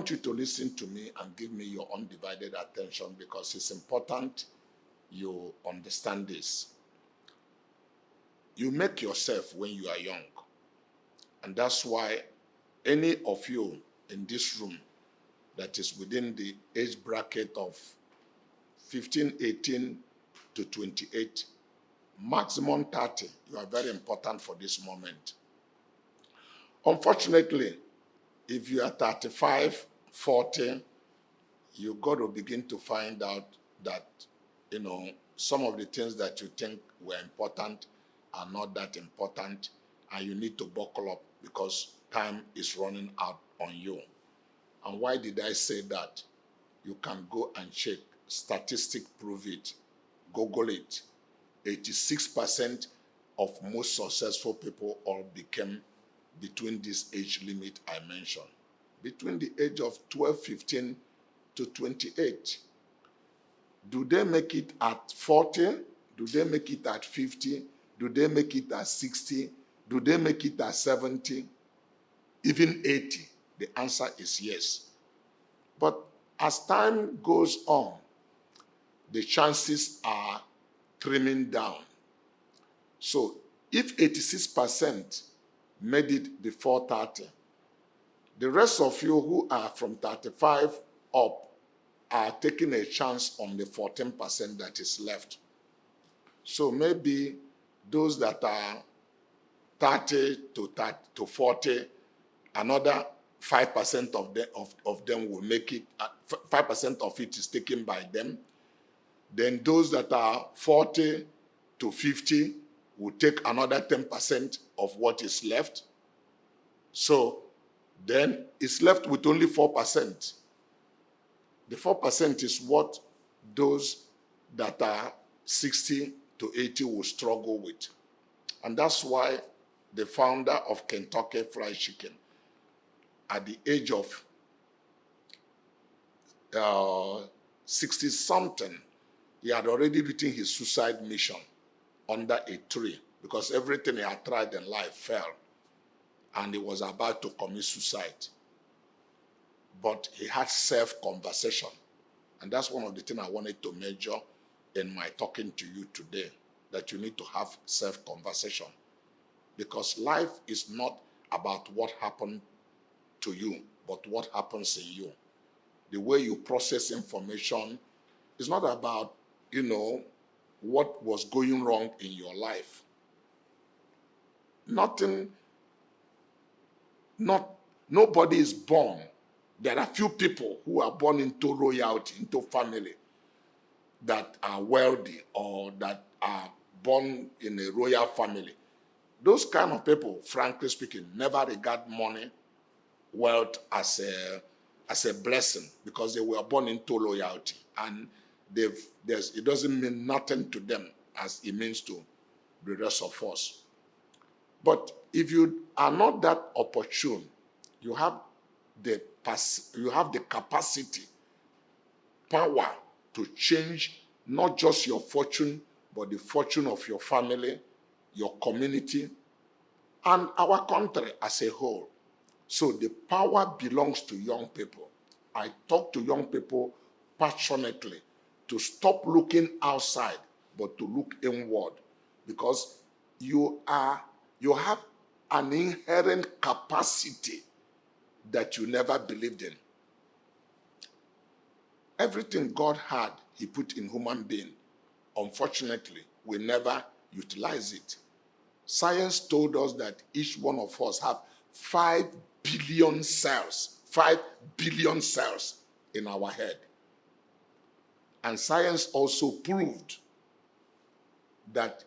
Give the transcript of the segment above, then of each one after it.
want you to listen to me and give me your undivided attention, because it's important you understand this. You make yourself when you are young. And that's why any of you in this room that is within the age bracket of 15, 18 to 28, maximum 30, you are very important for this moment. Unfortunately, if you are 35, 40, you got to begin to find out that, some of the things that you think were important are not that important, and you need to buckle up because time is running out on you. And why did I say that? You can go and check. Statistics prove it. Google it. 86% of most successful people all became between this age limit I mentioned. Between the age of 12, 15 to 28. Do they make it at 40? Do they make it at 50? Do they make it at 60? Do they make it at 70? Even 80? The answer is yes. But as time goes on, the chances are trimming down. So if 86% made it before 30, the rest of you who are from 35 up are taking a chance on the 14% that is left. So maybe those that are 30 to 40, another 5% of them will make it. 5% of it is taken by them. Then those that are 40 to 50 will take another 10% of what is left. So then it's left with only 4%. The 4% is what those that are 60 to 80 will struggle with. And that's why the founder of Kentucky Fried Chicken, at the age of 60-something, he had already written his suicide mission under a tree, because everything he had tried in life failed, and he was about to commit suicide. But he had self-conversation. And that's one of the things I wanted to measure in my talking to you today, that you need to have self-conversation. Because life is not about what happened to you, but what happens in you. The way you process information is not about, what was going wrong in your life. Nobody is born. There are few people who are born into royalty, into family, that are wealthy or that are born in a royal family. Those kind of people, frankly speaking, never regard money, wealth as a blessing, because they were born into loyalty, and it doesn't mean nothing to them as it means to the rest of us. But if you are not that opportune, you have the capacity, power to change not just your fortune, but the fortune of your family, your community, and our country as a whole. So the power belongs to young people. I talk to young people passionately to stop looking outside, but to look inward, because you have an inherent capacity that you never believed in. Everything God had, he put in human being. Unfortunately, we never utilize it. Science told us that each one of us have 5 billion cells, 5 billion cells in our head. And science also proved that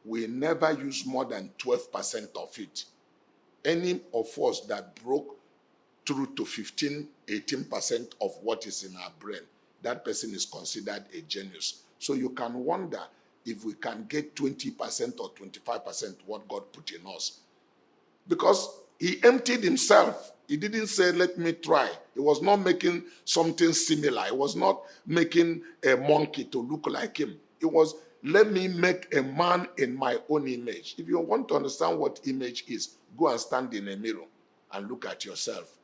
we never use more than 12% of it. Any of us that broke through to 15, 18% of what is in our brain, that person is considered a genius. So you can wonder if we can get 20% or 25% what God put in us. Because he emptied himself. He didn't say, let me try. He was not making something similar. He was not making a monkey to look like him. It was, let me make a man in my own image. If you want to understand what image is, go and stand in a mirror and look at yourself.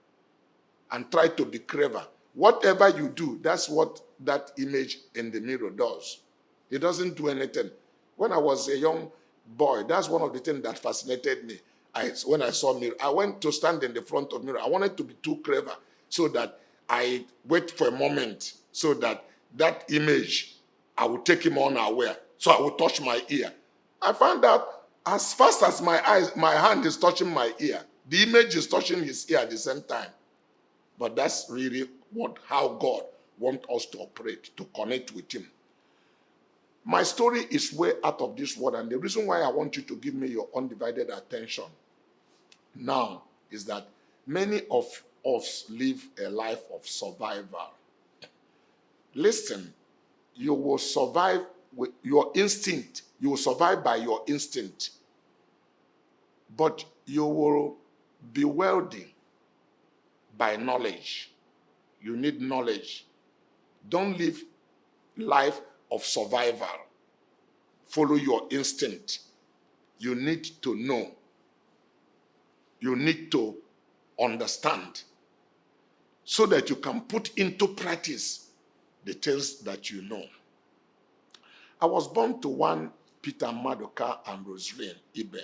and try to be clever. Whatever you do, that's what that image in the mirror does. It doesn't do anything. When I was a young boy, that's one of the things that fascinated me. When I saw mirror, I went to stand in the front of mirror. I wanted to be too clever so that I wait for a moment so that that image, I would take him unaware. So I would touch my ear. I found out as fast as my hand is touching my ear, the image is touching his ear at the same time. But that's really how God wants us to operate, to connect with him. My story is way out of this world, and the reason why I want you to give me your undivided attention now is that many of us live a life of survival. Listen, you will survive with your instinct. You will survive by your instinct. But you will be wealthy by knowledge. You need knowledge. Don't live life of survival. Follow your instinct. You need to know. You need to understand so that you can put into practice the things that you know. I was born to one Peter, Maduka, and Rosalyn Ibe,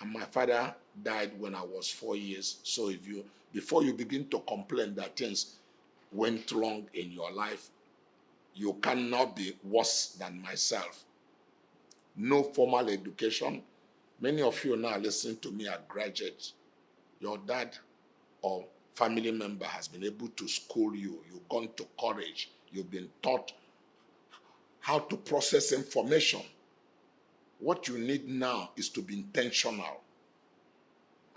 and my father died when I was 4 years. So before you begin to complain that things went wrong in your life, you cannot be worse than myself. No formal education. Many of you now listening to me are graduates. Your dad or family member has been able to school you. You've gone to college. You've been taught how to process information. What you need now is to be intentional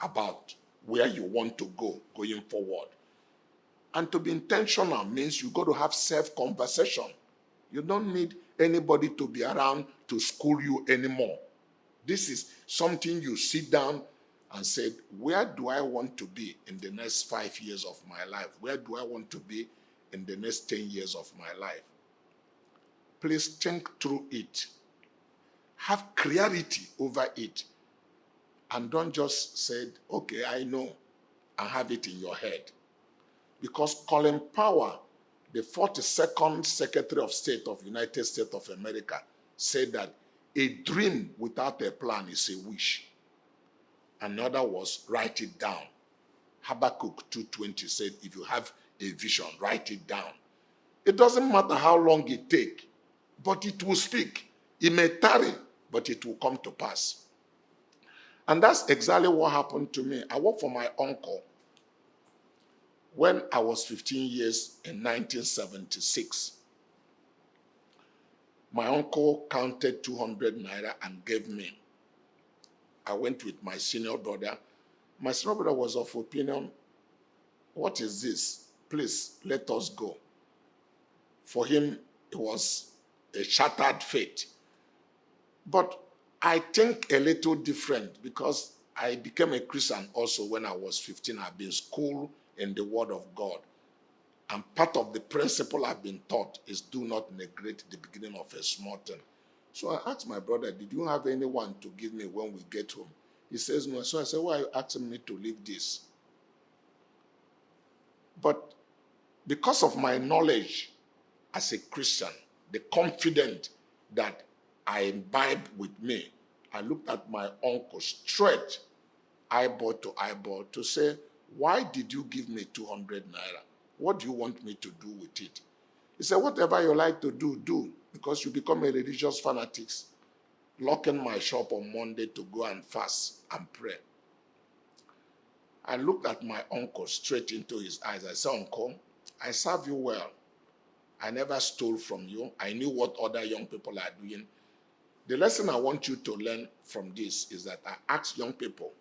about where you want to go going forward. And to be intentional means you got to have self-conversation. You don't need anybody to be around to school you anymore. This is something you sit down and say, where do I want to be in the next 5 years of my life? Where do I want to be in the next 10 years of my life? Please think through it. Have clarity over it. And don't just say, okay, I know, and have it in your head. Because Colin Powell, the 42nd Secretary of State of the United States of America, said that a dream without a plan is a wish. Another was write it down. Habakkuk 2:20 said, if you have a vision, write it down. It doesn't matter how long it takes, but it will speak. It may tarry, but it will come to pass. And that's exactly what happened to me. I worked for my uncle when I was 15 years in 1976. My uncle counted 200 naira and gave me. I went with my senior brother. My senior brother was of opinion, what is this? Please, let us go. For him, it was a shattered fate. But I think a little different because I became a Christian also when I was 15. I've been schooled in the Word of God. And part of the principle I've been taught is do not neglect the beginning of a small thing. So I asked my brother, did you have anyone to give me when we get home? He says no. So I said, why are you asking me to leave this? But because of my knowledge as a Christian, the confidence that I imbibe with me, I looked at my uncle straight, eyeball to eyeball, to say, why did you give me 200 naira? What do you want me to do with it? He said, whatever you like to do, do, because you become a religious fanatic. Lock in my shop on Monday to go and fast and pray. I looked at my uncle straight into his eyes. I said, Uncle, I serve you well. I never stole from you. I knew what other young people are doing. The lesson I want you to learn from this is that I ask young people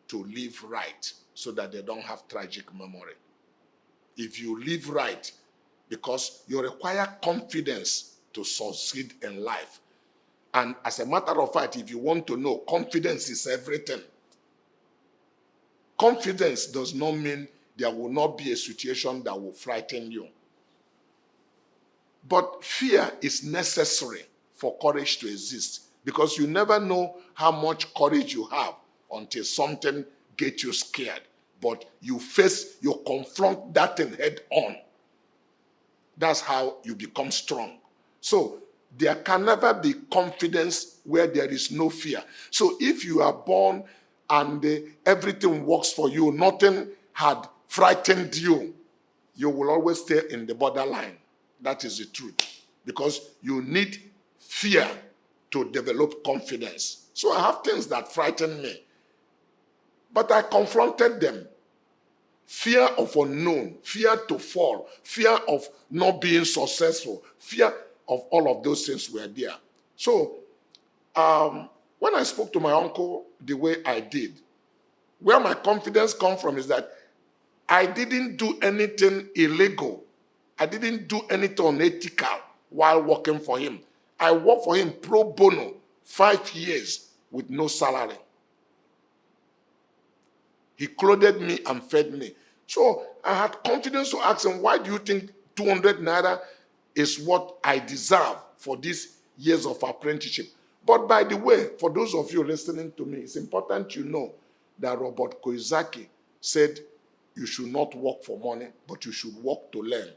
to live right so that they don't have tragic memory. If you live right, because you require confidence to succeed in life. And as a matter of fact, if you want to know, confidence is everything. Confidence does not mean there will not be a situation that will frighten you. But fear is necessary for courage to exist, because you never know how much courage you have until something gets you scared. but you confront that thing head on. That's how you become strong. So there can never be confidence where there is no fear. So if you are born and everything works for you, nothing had frightened you, you will always stay in the borderline. That is the truth. Because you need fear to develop confidence. So I have things that frighten me. But I confronted them. Fear of unknown, fear to fall, fear of not being successful, fear of all of those things were there. So when I spoke to my uncle the way I did, where my confidence comes from is that I didn't do anything illegal. I didn't do anything unethical while working for him. I worked for him pro bono 5 years with no salary. He clothed me and fed me. So I had confidence to ask him, why do you think 200 naira is what I deserve for these years of apprenticeship? But by the way, for those of you listening to me, it's important you know that Robert Kiyosaki said you should not work for money, but you should work to learn.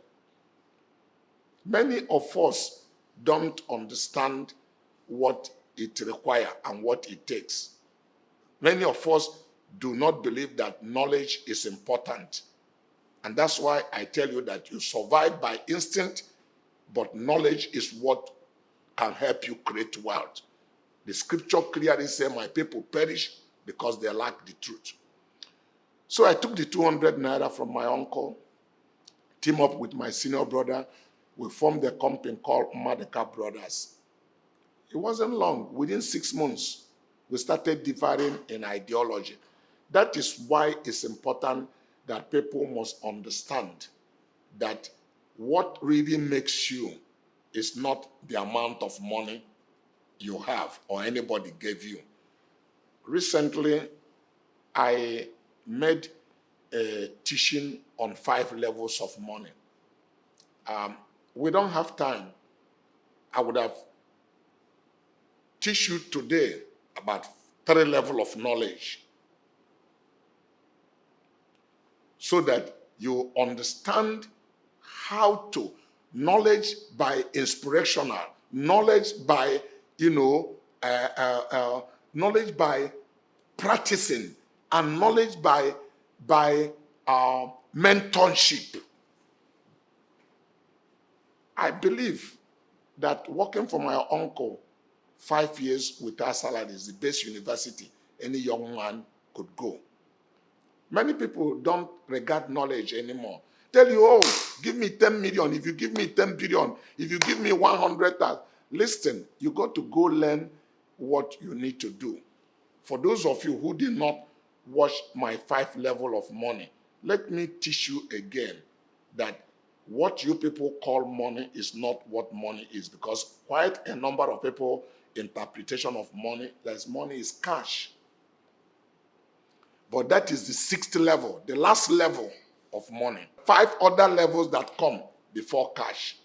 Many of us don't understand what it requires and what it takes. Many of us do not believe that knowledge is important. And that's why I tell you that you survive by instinct, but knowledge is what can help you create wealth. The scripture clearly says, my people perish because they lack the truth. So I took the 200 naira from my uncle, teamed up with my senior brother. We formed a company called Maduka Brothers. It wasn't long. Within 6 months, we started differing in ideology. That is why it's important that people must understand that what really makes you is not the amount of money you have or anybody gave you. Recently, I made a teaching on 5 levels of money. We don't have time. I would have teach you today about 3 levels of knowledge so that you understand how to knowledge by inspirational, knowledge by, knowledge by practicing, and knowledge by mentorship. I believe that working for my uncle 5 years without salary is the best university any young man could go. Many people don't regard knowledge anymore. Tell you, oh, give me 10 million. If you give me 10 billion, if you give me 100,000. Listen, you got to go learn what you need to do. For those of you who did not watch my 5 level of money, let me teach you again that what you people call money is not what money is, because quite a number of people interpretation of money, that money is cash. But that is the 6th level, the last level of money. 5 other levels that come before cash.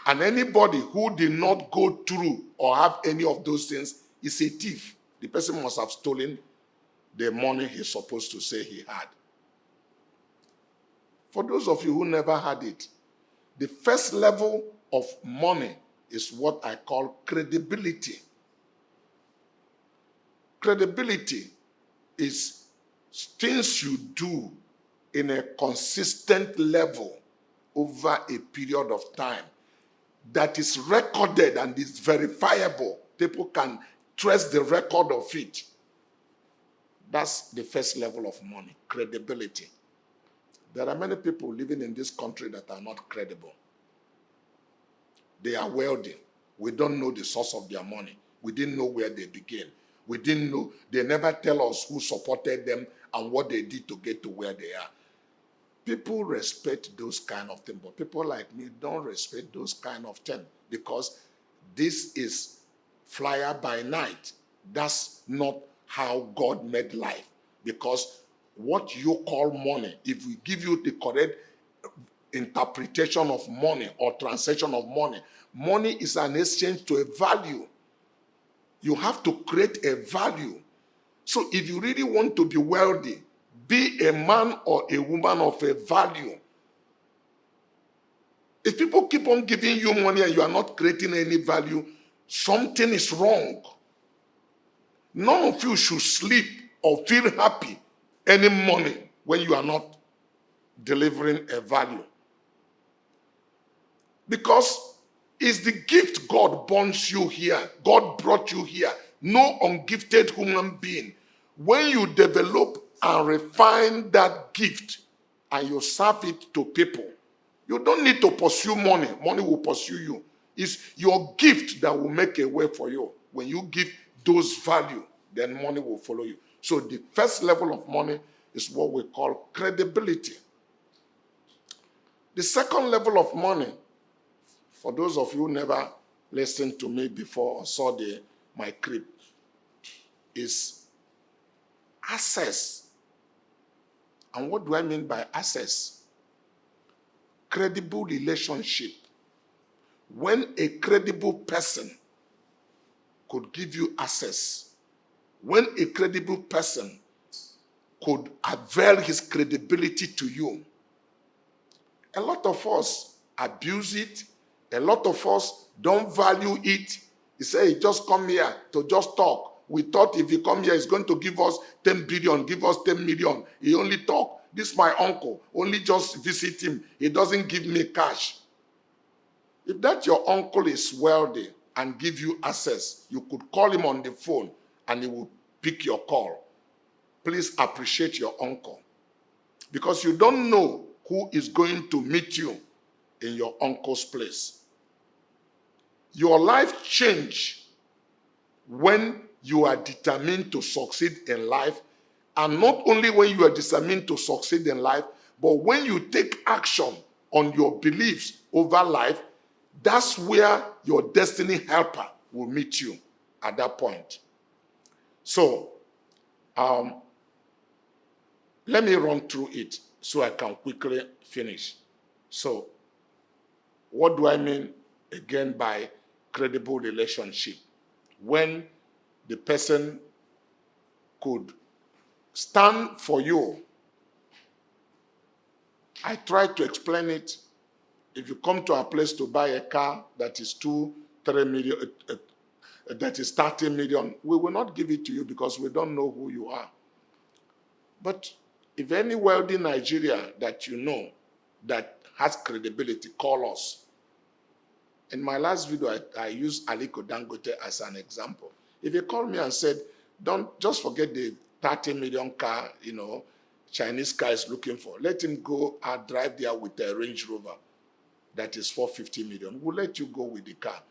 And anybody who did not go through or have any of those things is a thief. The person must have stolen the money he's supposed to say he had. For those of you who never had it, the first level of money is what I call credibility. Credibility is things you do in a consistent level over a period of time that is recorded and is verifiable. People can trace the record of it. That's the first level of money, credibility. There are many people living in this country that are not credible. They are wealthy. We don't know the source of their money. We didn't know where they began. We didn't know. They never tell us who supported them and what they did to get to where they are. People respect those kind of things, but people like me don't respect those kind of things because this is flyer by night. That's not how God made life. Because what you call money, if we give you the correct interpretation of money or transaction of money, money is an exchange to a value. You have to create a value. So if you really want to be wealthy, Be a man or a woman of a value. If people keep on giving you money and you are not creating any value, something is wrong. None of you should sleep or feel happy any morning when you are not delivering a value. Because it's the gift God bonds you here. God brought you here. No ungifted human being. When you develop and refine that gift and you serve it to people, you don't need to pursue money. Money will pursue you. It's your gift that will make a way for you. When you give those value, then money will follow you. So the first level of money is what we call credibility. The second level of money, for those of you who never listened to me before or saw my clip, is access. And what do I mean by access? Credible relationship. When a credible person could give you access, when a credible person could avail his credibility to you, a lot of us abuse it. A lot of us don't value it. He said, he just come here to just talk. We thought if he come here, he's going to give us 10 billion, give us 10 million. He only talk. This is my uncle. Only just visit him. He doesn't give me cash. If that your uncle is wealthy and give you access, you could call him on the phone and he will pick your call. Please appreciate your uncle. Because you don't know who is going to meet you in your uncle's place. Your life change when you are determined to succeed in life, and not only when you are determined to succeed in life, but when you take action on your beliefs over life. That's where your destiny helper will meet you at that point. So, let me run through it so I can quickly finish. So, what do I mean again by credible relationship? When the person could stand for you. I tried to explain it. If you come to our place to buy a car that is 2-3 million, that is 30 million, we will not give it to you because we don't know who you are. But if any wealthy Nigeria that you know that has credibility, call us. In my last video, I used Aliko Dangote as an example. If you call me and said, don't just forget the 30 million car, Chinese car is looking for. Let him go and drive there with a Range Rover that is 450 million. We'll let you go with the car.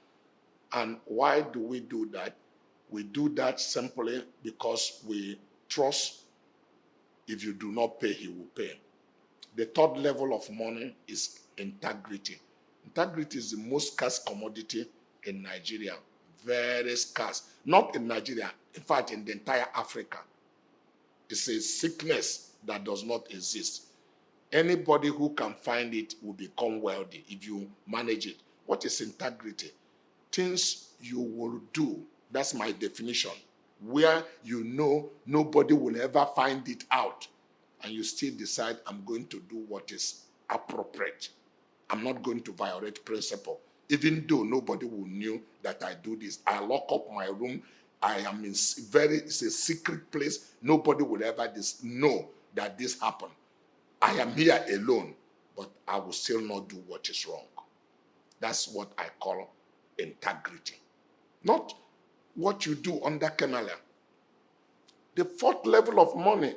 And why do we do that? We do that simply because we trust if you do not pay, he will pay. The third level of money is integrity. Integrity is the most scarce commodity in Nigeria. Very scarce. Not in Nigeria, in fact, in the entire Africa. It's a sickness that does not exist. Anybody who can find it will become wealthy if you manage it. What is integrity? Things you will do. That's my definition. Where you know nobody will ever find it out. And you still decide, I'm going to do what is appropriate. I'm not going to violate principle. Even though nobody will know that I do this. I lock up my room. I am in it's a secret place. Nobody will ever know that this happened. I am here alone, but I will still not do what is wrong. That's what I call integrity. Not what you do under Kemala. The fourth level of money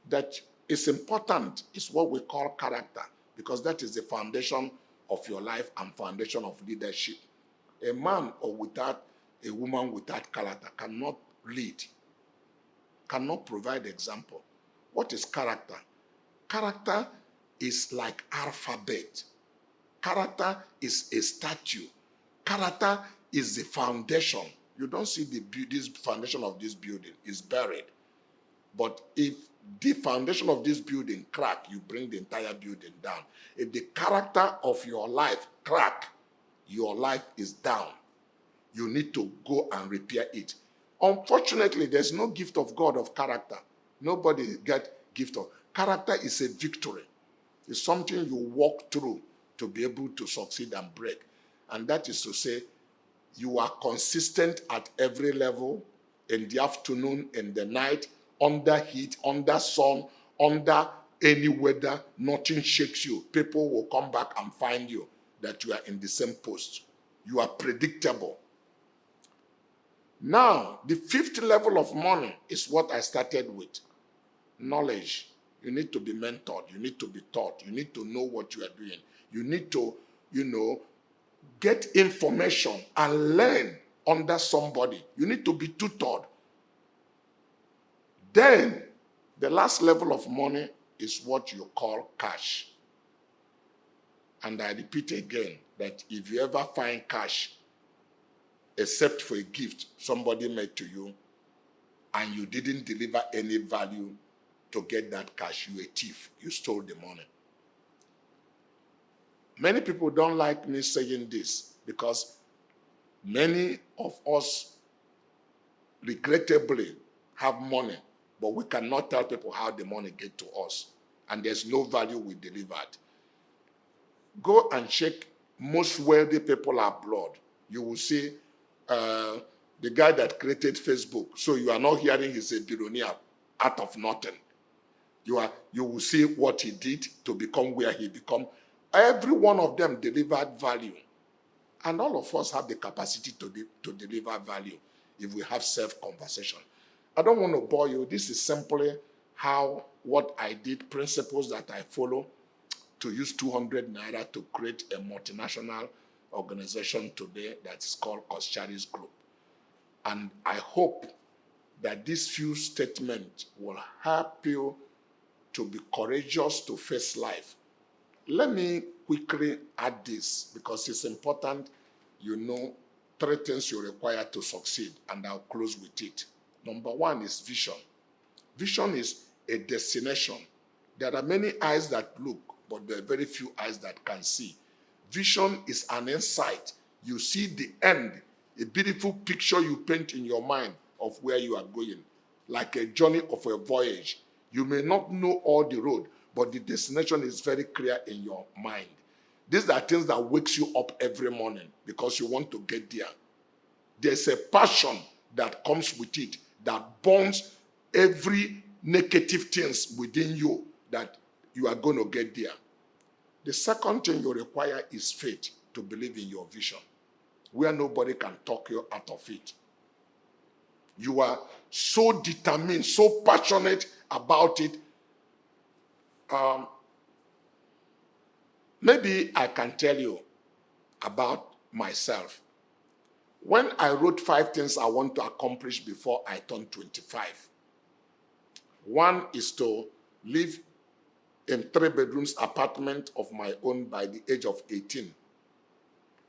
that is important is what we call character, because that is the foundation of your life and foundation of leadership. A man or a woman without character cannot lead, cannot provide example. What is character? Character is like alphabet. Character is a statue. Character is the foundation. You don't see this foundation of this building is buried. But if the foundation of this building crack, you bring the entire building down. If the character of your life crack, your life is down. You need to go and repair it. Unfortunately, there's no gift of God of character. Nobody gift of character is a victory. It's something you walk through to be able to succeed and break. And that is to say, you are consistent at every level, in the afternoon, in the night, under heat, under sun, under any weather, nothing shakes you. People will come back and find you that you are in the same post. You are predictable. Now, the fifth level of money is what I started with. Knowledge. You need to be mentored. You need to be taught. You need to know what you are doing. You need to, get information and learn under somebody. You need to be tutored. Then, the last level of money is what you call cash. And I repeat again that if you ever find cash, except for a gift somebody made to you, and you didn't deliver any value to get that cash, you're a thief. You stole the money. Many people don't like me saying this because many of us regrettably have money, but we cannot tell people how the money get to us, and there's no value we delivered. Go and check most wealthy people abroad. You will see the guy that created Facebook. So you are not hearing he's a billionaire out of nothing. You will see what he did to become where he become. Every one of them delivered value. And all of us have the capacity to deliver value if we have self-conversation. I don't want to bore you. This is simply what I did, principles that I follow to use 200 naira to create a multinational organization today that is called Coscharis Group. And I hope that these few statements will help you to be courageous to face life. Let me quickly add this because it's important. 3 things you require to succeed, and I'll close with it. Number 1 is vision. Vision is a destination. There are many eyes that look, but there are very few eyes that can see. Vision is an insight. You see the end, a beautiful picture you paint in your mind of where you are going, like a journey of a voyage. You may not know all the road, but the destination is very clear in your mind. These are things that wakes you up every morning because you want to get there. There's a passion that comes with it that burns every negative things within you that you are going to get there. The second thing you require is faith to believe in your vision, where nobody can talk you out of it. You are so determined, so passionate about it. Maybe I can tell you about myself. When I wrote 5 things I want to accomplish before I turn 25, one is to live in 3 bedrooms apartment of my own by the age of 18,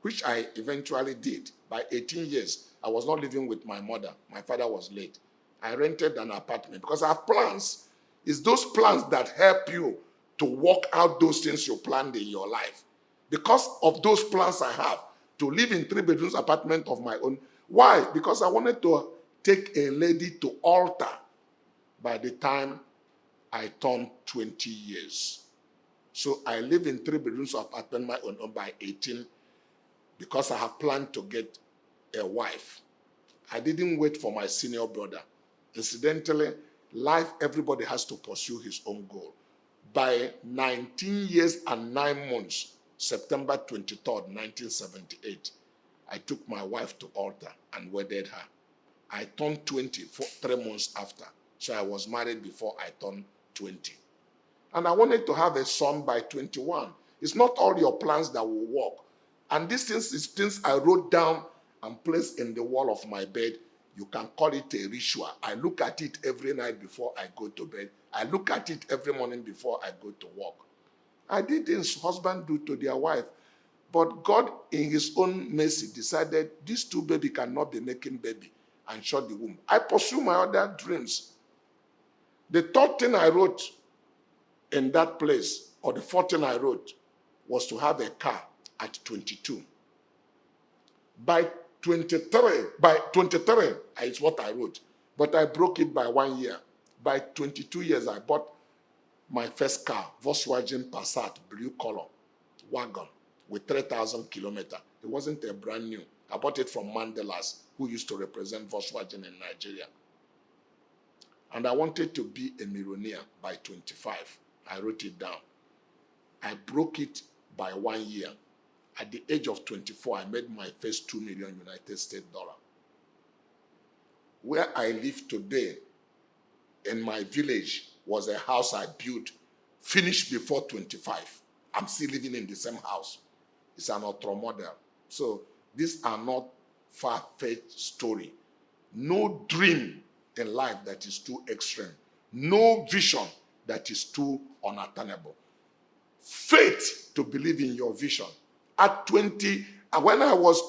which I eventually did. By 18 years, I was not living with my mother. My father was late. I rented an apartment because I have plans. It's those plans that help you to work out those things you planned in your life. Because of those plans I have, to live in 3 bedrooms apartment of my own. Why? Because I wanted to take a lady to altar by the time I turned 20 years. So I live in 3 bedrooms apartment my own by 18 because I have planned to get a wife. I didn't wait for my senior brother. Incidentally, life, everybody has to pursue his own goal. By 19 years and 9 months, September 23rd, 1978, I took my wife to altar and wedded her. I turned 20 3 months after, so I was married before I turned 20. And I wanted to have a son by 21. It's not all your plans that will work. And these things is things I wrote down and placed in the wall of my bed. You can call it a ritual. I look at it every night before I go to bed. I look at it every morning before I go to work. I did things husbands do to their wife. But God, in his own mercy, decided these 2 babies cannot be making baby and shut the womb. I pursue my other dreams. The 3rd thing I wrote in that place, or the 4th thing I wrote, was to have a car at 22. By 23 is what I wrote, but I broke it by 1 year. By 22 years, I bought my first car, Volkswagen Passat, blue color, wagon, with 3,000 kilometers. It wasn't a brand new. I bought it from Mandela's, who used to represent Volkswagen in Nigeria. And I wanted to be a millionaire by 25. I wrote it down. I broke it by 1 year. At the age of 24, I made my first 2 million United States dollar. Where I live today, in my village, was a house I built, finished before 25. I'm still living in the same house. It's an ultra model. So these are not far-fetched story. No dream in life that is too extreme. No vision that is too unattainable. Faith to believe in your vision. At 20, when I was